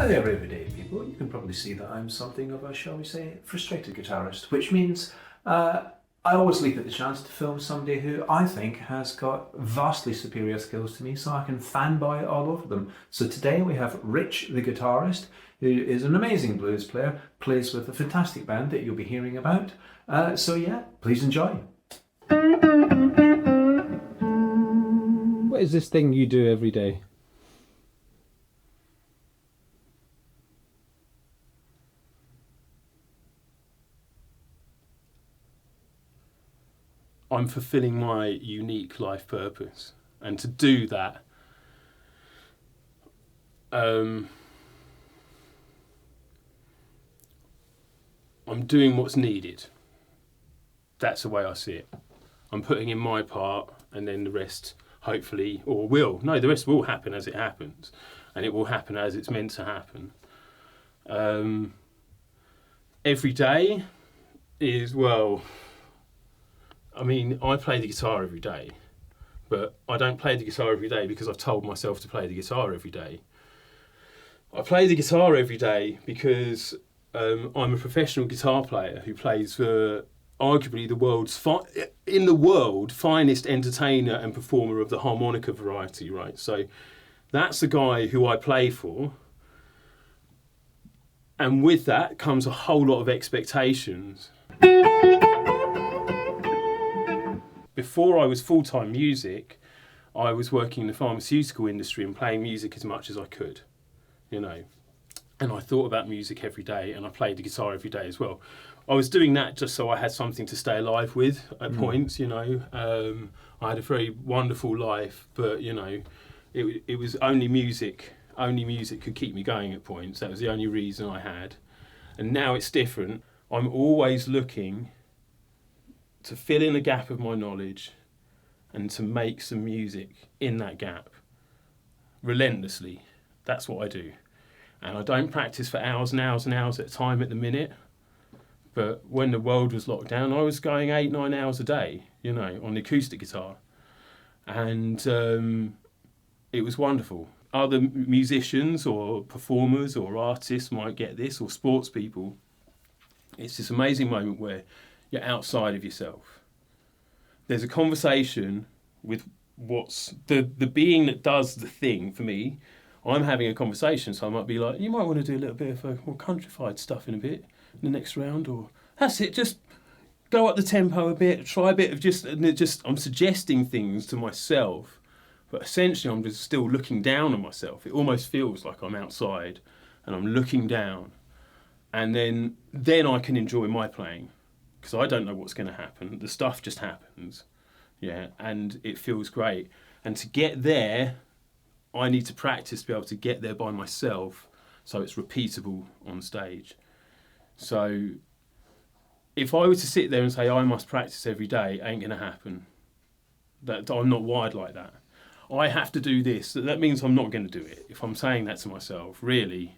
Hi there, everyday people. You can probably see that I'm something of a, shall we say, frustrated guitarist, which means I always leap at the chance to film somebody who I think has got vastly superior skills to me, so I can fanboy all over them. So today we have Rich the Guitarist, who is an amazing blues player, plays with a fantastic band that you'll be hearing about. So yeah, please enjoy. What is this thing you do every day? I'm fulfilling my unique life purpose, and to do that, I'm doing what's needed. That's the way I see it. I'm putting in my part, and then the rest, hopefully, the rest will happen as it happens, and it will happen as it's meant to happen. Every day is, I play the guitar every day, but I don't play the guitar every day because I've told myself to play the guitar every day. I play the guitar every day because I'm a professional guitar player who plays for arguably the world's finest entertainer and performer of the harmonica variety, right? So that's the guy who I play for. And with that comes a whole lot of expectations. Before I was full-time music, I was working in the pharmaceutical industry and playing music as much as I could, and I thought about music every day, and I played the guitar every day as well. I was doing that just so I had something to stay alive with at points, I had a very wonderful life, but, it was only music could keep me going at points. That was the only reason I had. And now it's different. I'm always looking to fill in a gap of my knowledge and to make some music in that gap relentlessly. That's what I do. And I don't practice for hours and hours and hours at a time at the minute. But when the world was locked down, I was going 8-9 hours a day, on the acoustic guitar. And it was wonderful. Other musicians or performers or artists might get this, or sports people. It's this amazing moment where you're outside of yourself. There's a conversation with what's the being that does the thing. For me, I'm having a conversation, so I might be like, you might want to do a little bit of more countrified stuff in the next round, or that's it, just go up the tempo a bit, try a bit of I'm suggesting things to myself, but essentially I'm just still looking down on myself. It almost feels like I'm outside and I'm looking down, and then I can enjoy my playing. Because I don't know what's going to happen. The stuff just happens, and it feels great. And to get there, I need to practice to be able to get there by myself, so it's repeatable on stage. So if I were to sit there and say I must practice every day, it ain't going to happen. I'm not wired like that. I have to do this. That means I'm not going to do it. If I'm saying that to myself, really.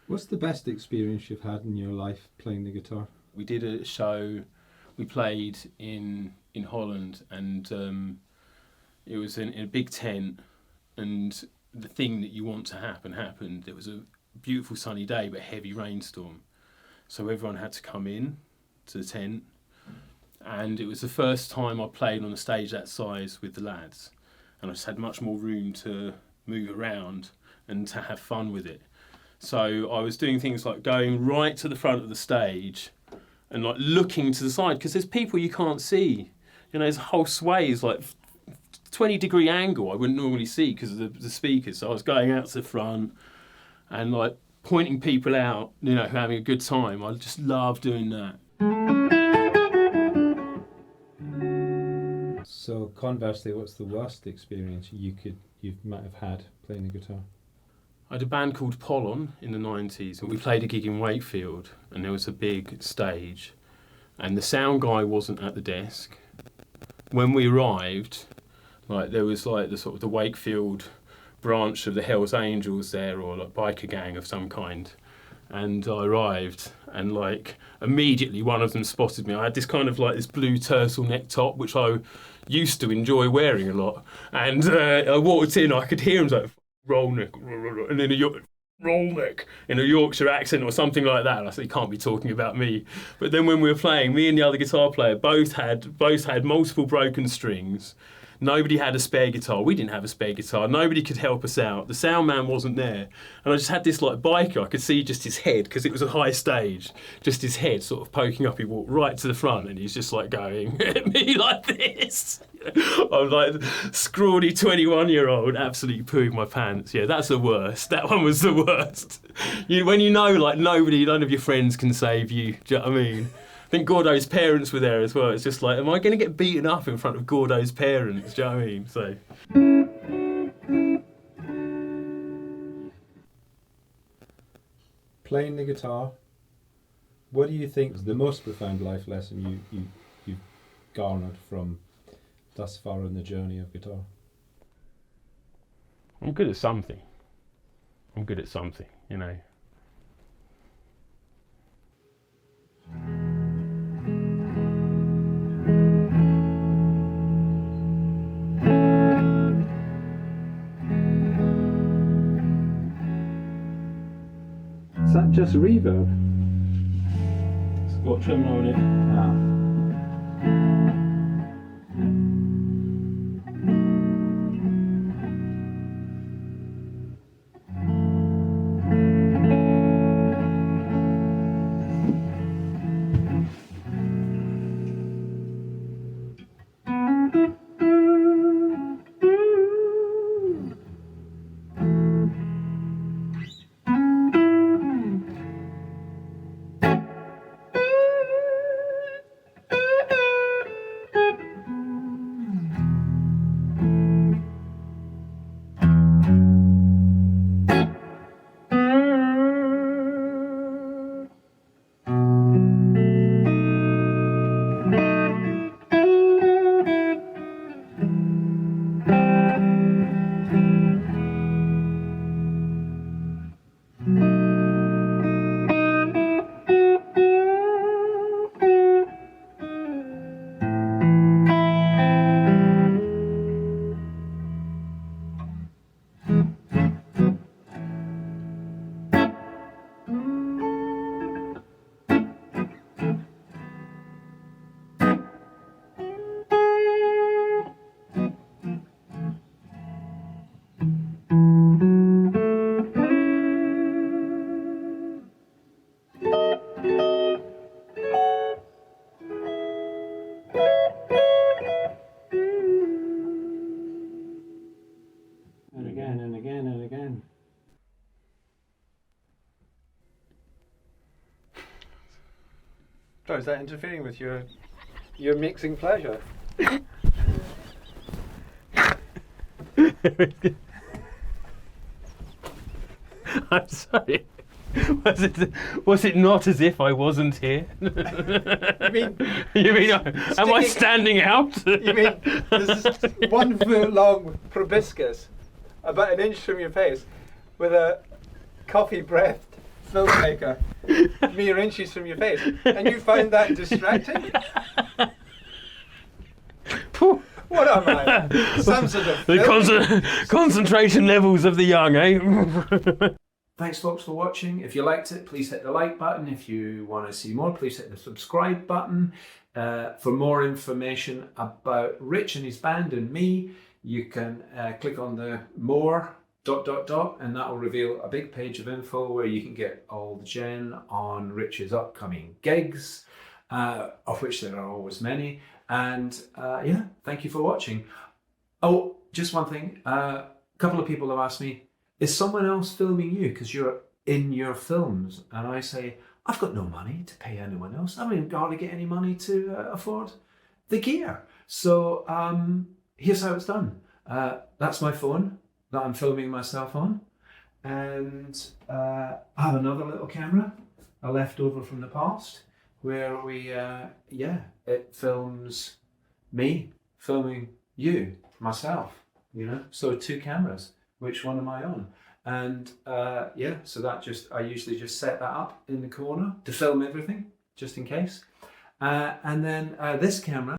What's the best experience you've had in your life playing the guitar? We did a show, we played in Holland, and it was in a big tent, and the thing that you want to happen happened. It was a beautiful sunny day, but heavy rainstorm. So everyone had to come in to the tent, and it was the first time I played on a stage that size with the lads, and I just had much more room to move around and to have fun with it. So I was doing things like going right to the front of the stage and like looking to the side, because there's people you can't see. There's whole sways, like 20-degree angle I wouldn't normally see because of the speakers. So I was going out to the front and like pointing people out, having a good time. I just love doing that. So conversely, what's the worst experience you might have had playing the guitar? I had a band called Pollon in the 90s, and we played a gig in Wakefield, and there was a big stage, and the sound guy wasn't at the desk. When we arrived, there was the sort of the Wakefield branch of the Hells Angels there, or biker gang of some kind, And I arrived, and like immediately one of them spotted me. I had this kind of like this blue turtleneck top, which I used to enjoy wearing a lot. And I walked in, I could hear him like, roll neck, and then roll neck in a Yorkshire accent or something like that. And I said, he can't be talking about me. But then when we were playing, me and the other guitar player both had multiple broken strings. Nobody had a spare guitar. We didn't have a spare guitar. Nobody could help us out. The sound man wasn't there. And I just had this like biker. I could see just his head, because it was a high stage, just his head sort of poking up. He walked right to the front and he's just like going at me like this. I'm like scrawny 21-year-old, absolutely pooing my pants. Yeah, that's the worst. That one was the worst. When you know like none of your friends can save you. Do you know what I mean? I think Gordo's parents were there as well. It's just like, am I going to get beaten up in front of Gordo's parents? Do you know what I mean? So. Playing the guitar, what do you think is the most profound life lesson you've garnered from thus far in the journey of guitar? I'm good at something, you know. Is that just reverb? It's got tremolo in it. And again and again and again. So is that interfering with your mixing pleasure? I'm sorry. Was it not as if I wasn't here? You mean am I standing out? You mean this is 1 foot long proboscis about an inch from your face with a coffee breathed filmmaker mere inches from your face, and you find that distracting? What am I? Some sort of The concentration levels of the young, eh? Thanks folks for watching. If you liked it, please hit the like button. If you want to see more, please hit the subscribe button. For more information about Rich and his band and me, you can click on the more ... and that will reveal a big page of info where you can get all the gen on Rich's upcoming gigs, of which there are always many. And yeah, thank you for watching. Oh, just one thing. A couple of people have asked me, is someone else filming you because you're in your films? And I say, I've got no money to pay anyone else. I mean, hardly get any money to afford the gear. So here's how it's done. That's my phone that I'm filming myself on. And I have another little camera, a leftover from the past, where we, it films me filming you, myself, you know? So 2 cameras. Which one am I on? And so I usually just set that up in the corner to film everything, just in case. And then this camera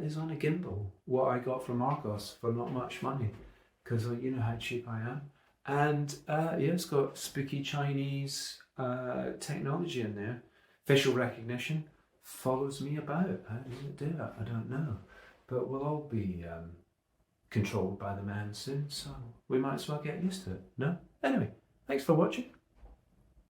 is on a gimbal, what I got from Argos for not much money, because you know how cheap I am. And it's got spooky Chinese technology in there. Facial recognition follows me about. How does it do that? I don't know. But we'll all be controlled by the man soon, so we might as well get used to it. No? Anyway, thanks for watching.